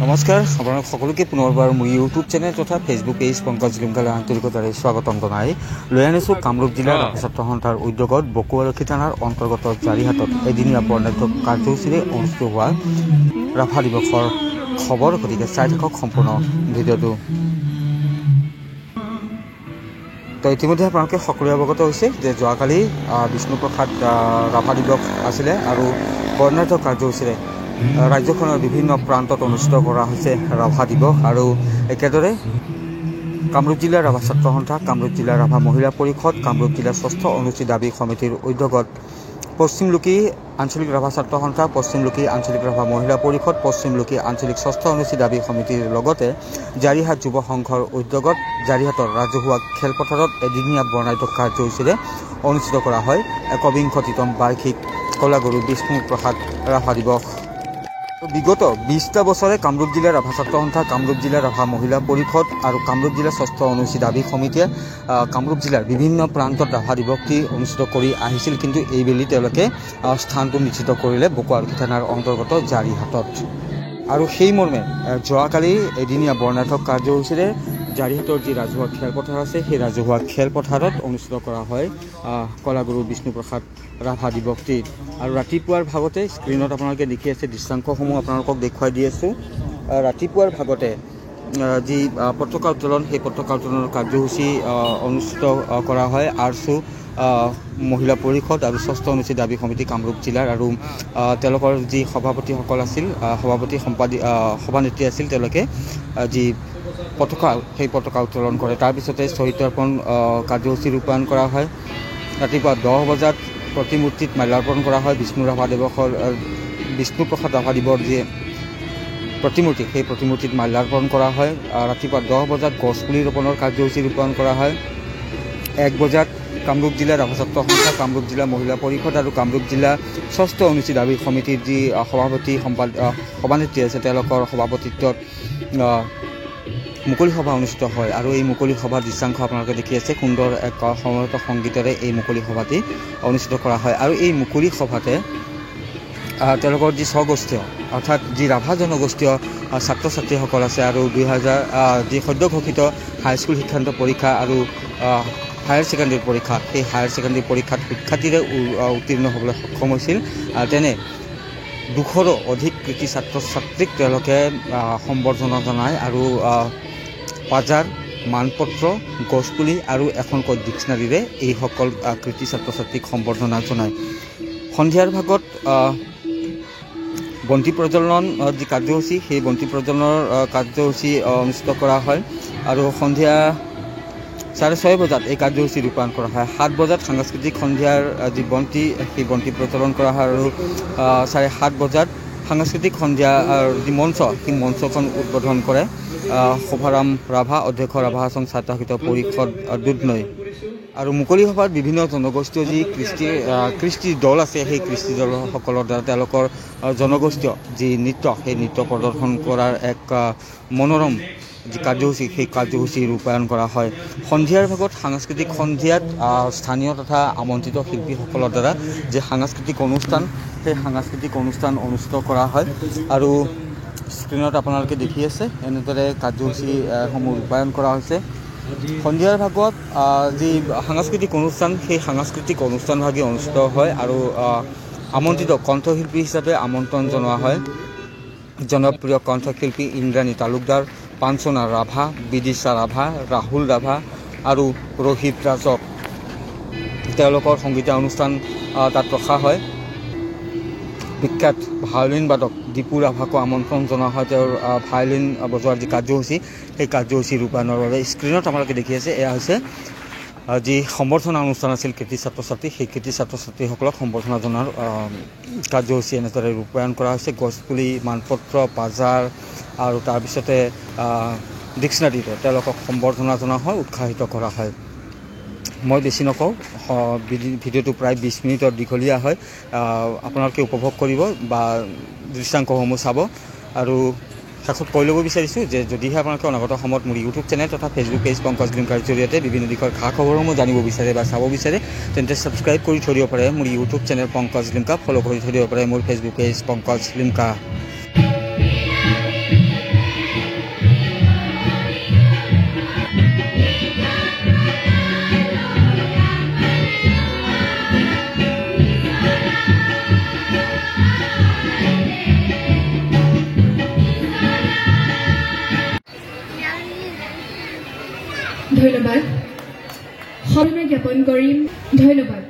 নমস্কাৰ আপোনালোক সকলোকে পুনৰবাৰ মোৰ ইউটিউব চেনেল তথা ফেচবুক পেজ পংকজ লিমকালে আন্তৰিকতাৰে স্বাগতম জনাই লৈ আনিছোঁ কামৰূপ জিলাৰ ছাত্ৰ সন্থাৰ উদ্যোগত বকুৱালখী থানাৰ অন্তৰ্গত জাৰিহাটত এদিনীয়া বৰ্ণাঢ্য কাৰ্যসূচীৰে অনুষ্ঠিত হোৱা ৰাভা দিৱসৰ খবৰ। গতিকে চাই থাকক সম্পূৰ্ণ ভিডিঅ'টো। তো ইতিমধ্যে আপোনালোকে সকলোৱে অৱগত হৈছে যে যোৱাকালি বিষ্ণুপ্ৰসাদ ৰাভা দিৱস আছিলে আৰু বৰ্ণাঢ্য কাৰ্যসূচীৰে ৰাজ্যখনৰ বিভিন্ন প্ৰান্তত অনুষ্ঠিত কৰা হৈছে ৰাভা দিৱস। আৰু একেদৰে কামৰূপ জিলাৰ ৰাভা ছাত্ৰ সন্থা, কামৰূপ জিলাৰ ৰাভা মহিলা পৰিষদ, কামৰূপ জিলাৰ ষষ্ঠ অনুসূচী দাবী সমিতিৰ উদ্যোগত পশ্চিমলোকী আঞ্চলিক ৰাভা ছাত্ৰ সন্থা, পশ্চিমলোকী আঞ্চলিক ৰাভা মহিলা পৰিষদ, পশ্চিমলোকী আঞ্চলিক ষষ্ঠ অনুসূচী দাবী সমিতিৰ লগতে জাৰিহাট যুৱ সংঘৰ উদ্যোগত জাৰিহাটৰ ৰাজহুৱা খেলপথাৰত এদিনীয়া বৰ্ণাঢ্য কাৰ্যসূচীৰে অনুষ্ঠিত কৰা হয় ১বিংশতিতম বাৰ্ষিক কলাগুৰু বিষ্ণুপ্ৰসাদ ৰাভা দিৱস। বিগত ২০টা বছৰে কামৰূপ জিলাৰ ৰাভা ছাত্ৰ সন্থা, কামৰূপ জিলাৰ ৰাভা মহিলা পৰিষদ আৰু কামৰূপ জিলাৰ ষষ্ঠ অনুসূচী দাবী সমিতিয়ে কামৰূপ জিলাৰ বিভিন্ন প্ৰান্তত ৰাভা দিৱসটি অনুষ্ঠিত কৰি আহিছিল। কিন্তু এইবেলি তেওঁলোকে স্থানটো নিশ্চিত কৰিলে বকুৱালখী থানাৰ অন্তৰ্গত জাৰিহাটত। আৰু সেই মৰ্মে যোৱাকালি এদিনীয়া বৰ্ণাঢ্য কাৰ্যসূচীৰে জাৰিহাটৰ যি ৰাজহুৱা খেলপথাৰ আছে সেই ৰাজহুৱা খেলপথাৰত অনুষ্ঠিত কৰা হয় কলাগুৰু বিষ্ণুপ্ৰসাদ ৰাভা দিৱসটি। আৰু ৰাতিপুৱাৰ ভাগতে স্ক্ৰীণত আপোনালোকে দেখি আছে দৃশ্যাংশসমূহ আপোনালোকক দেখুৱাই দি আছোঁ। ৰাতিপুৱাৰ ভাগতে যি পতাকা উত্তোলন, সেই পতাকা উত্তোলনৰ কাৰ্যসূচী অনুষ্ঠিত কৰা হয় আৰচু মহিলা পৰিষদ আৰু ষষ্ঠ অনুসূচী দাবী সমিতি কামৰূপ জিলাৰ। আৰু তেওঁলোকৰ যি সভাপতিসকল আছিল, সভানেত্ৰী আছিল, তেওঁলোকে যি পতাকা সেই পতাকা উত্তোলন কৰে। তাৰপিছতে শ্বহীদ তৰ্পণ কাৰ্যসূচী ৰূপায়ণ কৰা হয়। ৰাতিপুৱা ১০ বজাত প্ৰতিমূৰ্তিত মাল্যাৰ্পণ কৰা হয়। বিষ্ণুপ্ৰসাদ ৰাভা দিৱসৰ যি প্ৰতিমূৰ্তি, সেই প্ৰতিমূৰ্তিত মাল্যাৰ্পণ কৰা হয়। ৰাতিপুৱা ১০ বজাত গছপুলি ৰোপণৰ কাৰ্যসূচী ৰূপায়ণ কৰা হয়। ১ বজাত কামৰূপ জিলা ৰাভা ছাত্ৰ সন্থা, কামৰূপ জিলা মহিলা পৰিষদ আৰু কামৰূপ জিলা ষষ্ঠ অনুসূচী দাবী সমিতিৰ যি সভানেত্ৰী আছে তেওঁলোকৰ সভাপতিত্বত মুকলি সভা অনুষ্ঠিত হয়। আৰু এই মুকলি সভাৰ দৃশ্যাংশ আপোনালোকে দেখি আছে। সুন্দৰ এক সমবেত সংগীতেৰে এই মুকলি সভাটি অনুষ্ঠিত কৰা হয়। আৰু এই মুকলি সভাতে তেওঁলোকৰ যি স্বগোষ্ঠীয় অৰ্থাৎ যি ৰাভা জনগোষ্ঠীয় ছাত্ৰ ছাত্ৰীসকল আছে আৰু ২০০০ যি সদ্য ঘোষিত হাইস্কুল শিক্ষান্ত পৰীক্ষা আৰু হায়াৰ ছেকেণ্ডেৰী পৰীক্ষা, সেই হায়াৰ ছেকেণ্ডেৰী পৰীক্ষাত শিক্ষাৰ্থীৰে উত্তীৰ্ণ হ'বলৈ সক্ষম হৈছিল। তেনে ২০০ৰো অধিক কৃতি ছাত্ৰ ছাত্ৰীক তেওঁলোকে সম্বৰ্ধনা জনায় আৰু পাজাৰ, মানপত্ৰ, গছপুলি আৰু এখনকৈ ডিক্সনাৰীৰে এইসকল কৃতি ছাত্ৰ ছাত্ৰীক সম্বৰ্ধনা জনায়। সন্ধিয়াৰ ভাগত বন্তি প্ৰজ্বলন যি কাৰ্যসূচী, সেই বন্তি প্ৰজ্বলনৰ কাৰ্যসূচী অনুষ্ঠিত কৰা হয়। আৰু সন্ধিয়া ৬:৩০ বজাত এই কাৰ্যসূচী ৰূপায়ণ কৰা হয়। ৭ বজাত সাংস্কৃতিক সন্ধিয়াৰ যি বন্তি, সেই বন্তি প্ৰজ্বলন কৰা হয়। আৰু ৭:৩০ বজাত সাংস্কৃতিক সন্ধিয়াৰ যি মঞ্চ, সেই মঞ্চখন উদ্বোধন কৰে শোভাৰাম ৰাভা, অধ্যক্ষ ৰাভা হাছং ছাত্ৰ হিত পৰিষদ দুধনৈ। আৰু মুকলি সভাত বিভিন্ন জনগোষ্ঠীয় যি কৃষ্টি দল আছে, সেই কৃষ্টি দলসকলৰ দ্বাৰা তেওঁলোকৰ জনগোষ্ঠীয় যি নৃত্য, সেই নৃত্য প্ৰদৰ্শন কৰাৰ এক মনোৰম যি কাৰ্যসূচী, সেই কাৰ্যসূচী ৰূপায়ণ কৰা হয়। সন্ধিয়াৰ ভাগত সাংস্কৃতিক সন্ধিয়াত স্থানীয় তথা আমন্ত্ৰিত শিল্পীসকলৰ দ্বাৰা যি সাংস্কৃতিক অনুষ্ঠান, সেই সাংস্কৃতিক অনুষ্ঠান অনুষ্ঠিত কৰা হয়। আৰু স্ক্ৰীণত আপোনালোকে দেখি আছে এনেদৰে কাৰ্যসূচীসমূহ ৰূপায়ণ কৰা হৈছে। সন্ধিয়াৰ ভাগত যি সাংস্কৃতিক অনুষ্ঠান, সেই সাংস্কৃতিক অনুষ্ঠানভাগি অনুষ্ঠিত হয়। আৰু আমন্ত্ৰিত কণ্ঠশিল্পী হিচাপে আমন্ত্ৰণ জনোৱা হয় জনপ্ৰিয় কণ্ঠশিল্পী ইন্দ্ৰাণী তালুকদাৰ, পাঞ্চনা ৰাভা, বিদিশা ৰাভা, ৰাহুল ৰাভা আৰু ৰোহিত ৰাজক। তেওঁলোকৰ সংগীতা অনুষ্ঠান তাত ৰখা হয়। বিখ্যাত ভায়লিন বাদক দীপু ৰাভাকো আমন্ত্ৰণ জনোৱা হয় তেওঁৰ ভায়লিন বজোৱাৰ যি কাৰ্যসূচী, সেই কাৰ্যসূচী ৰূপায়ণৰ বাবে। স্ক্ৰীণত আপোনালোকে দেখি আছে এয়া হৈছে যি সম্বৰ্ধনা অনুষ্ঠান আছিল কৃতি ছাত্ৰ ছাত্ৰী, সেই কৃতি ছাত্ৰ ছাত্ৰীসকলক সম্বৰ্ধনা জনোৱাৰ কাৰ্যসূচী এনেদৰে ৰূপায়ণ কৰা হৈছে। গছপুলি, মানপত্ৰ, পাজাৰ আৰু তাৰপিছতে ডিক্সনাৰীৰে তেওঁলোকক সম্বৰ্ধনা জনোৱা হয়, উৎসাহিত কৰা হয়। মই বেছি নকওঁ, ভিডিঅ'টো প্ৰায় ২০ মিনিটৰ দীঘলীয়া হয়। আপোনালোকে উপভোগ কৰিব বা দৃশ্যাংশসমূহ চাব। আৰু শেষত কৈ ল'ব বিচাৰিছোঁ যে যদিহে আপোনালোকে অনাগত সময়ত মোৰ ইউটিউব চেনেল তথা ফেচবুক পেজ পংকজ লিমকাৰ জৰিয়তে বিভিন্ন দিশৰ খা খবৰসমূহ জানিব বিচাৰে বা চাব বিচাৰে, তেন্তে ছাবস্ক্ৰাইব কৰি থৈ দিব পাৰে মোৰ YouTube channel Pankaj Limca, follow' কৰি থৈ দিব পাৰে মোৰ ফেচবুক পেজ পংকজ লিমকা। ধন্যবাদ সন্মান জ্ঞাপন কৰিম ধন্যবাদ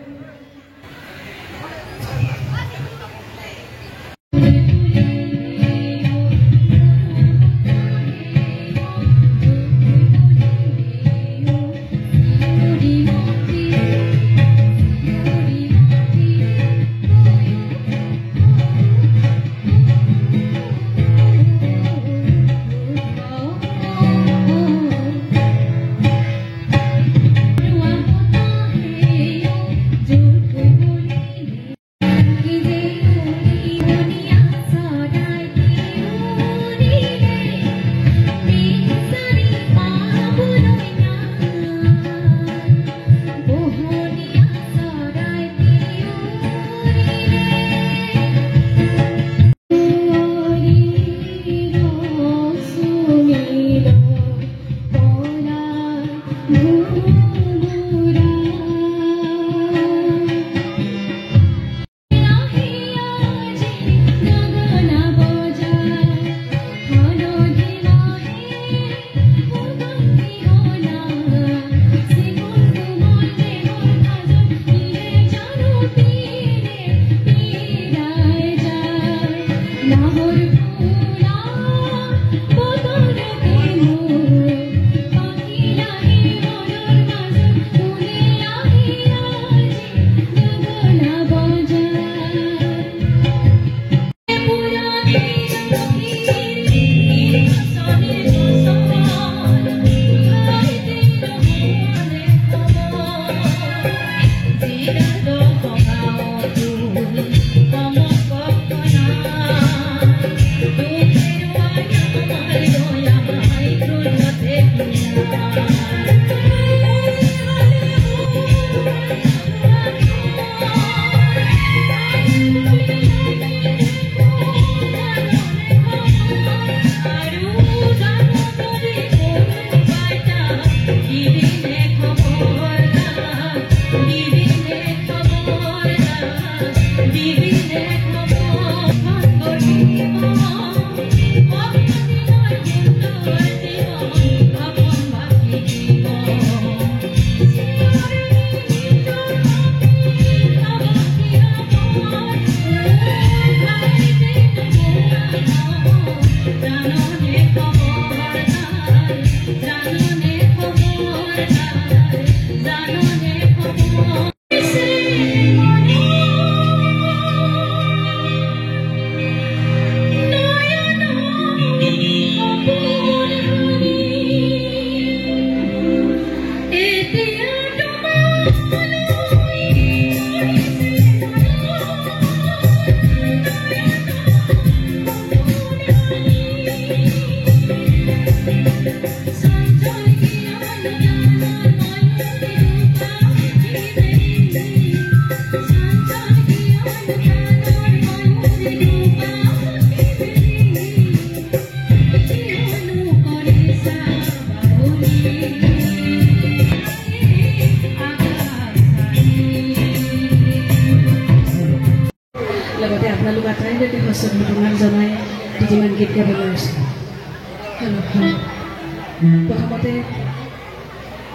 প্ৰথমতে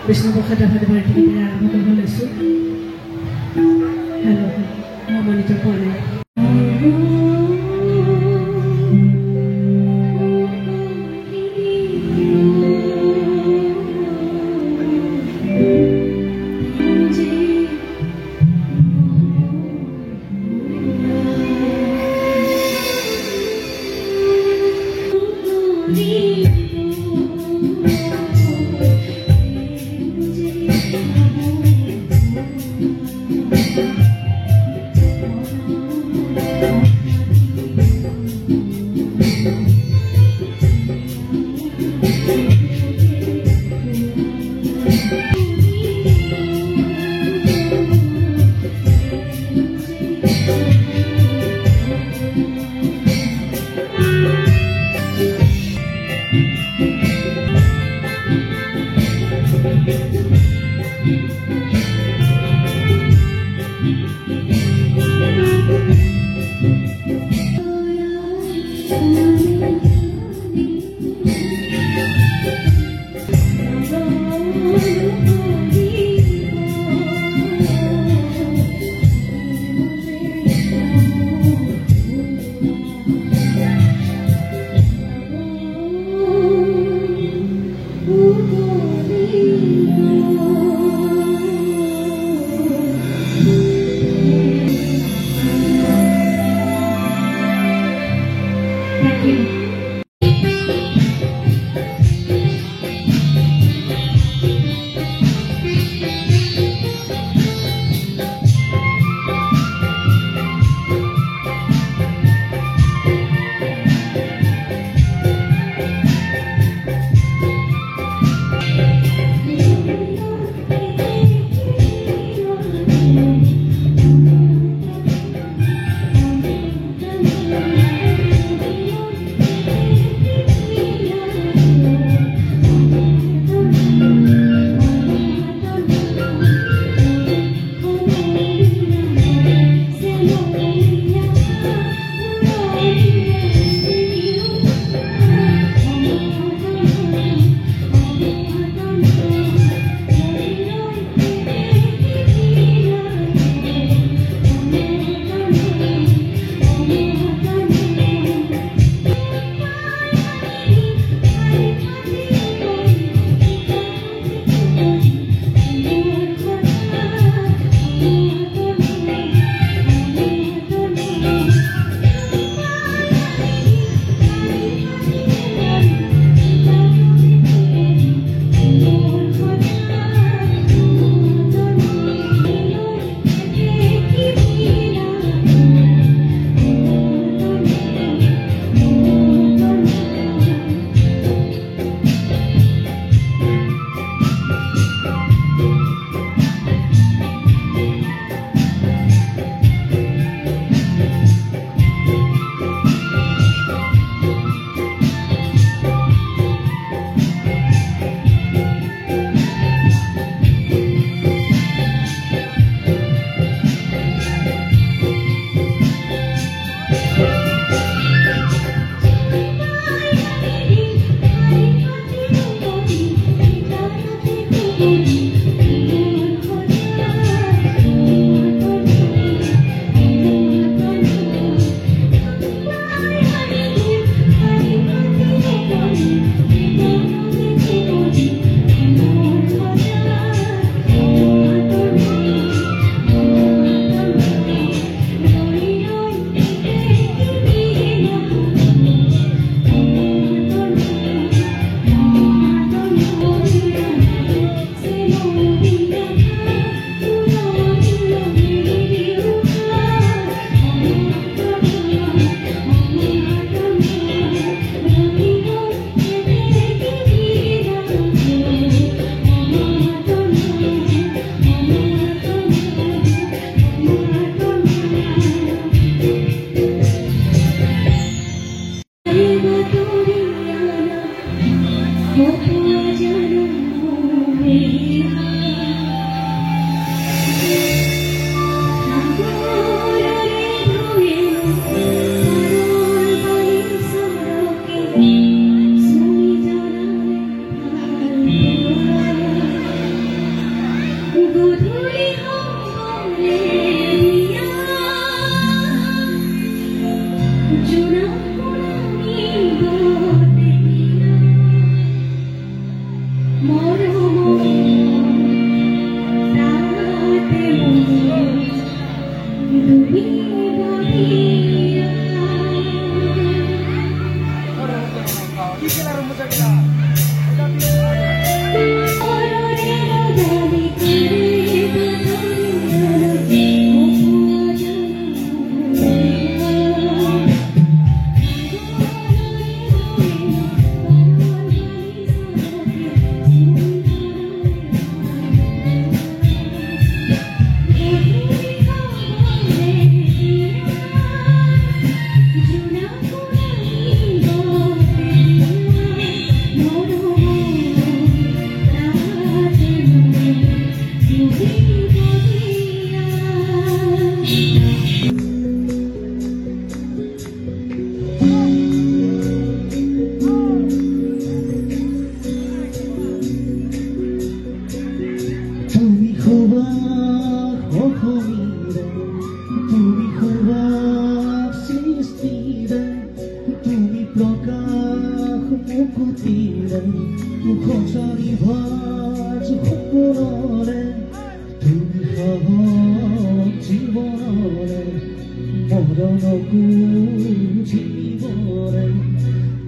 বিষ্ণুপ্ৰসাদ ৰাভাদেৱৰ গীতেৰে আৰম্ভ কৰিব লৈছোঁ হেল্ল' মই মনিটৰ পোৱা নাই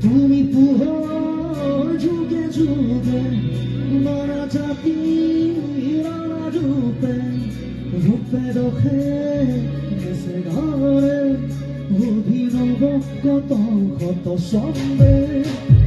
তুমি পোহৰ যুগে যুগে মৰা জাতি ৰাণা ৰূপে ৰূপে ৰখে নেছে ঘৰে অভিনৱ কত শত চন্দে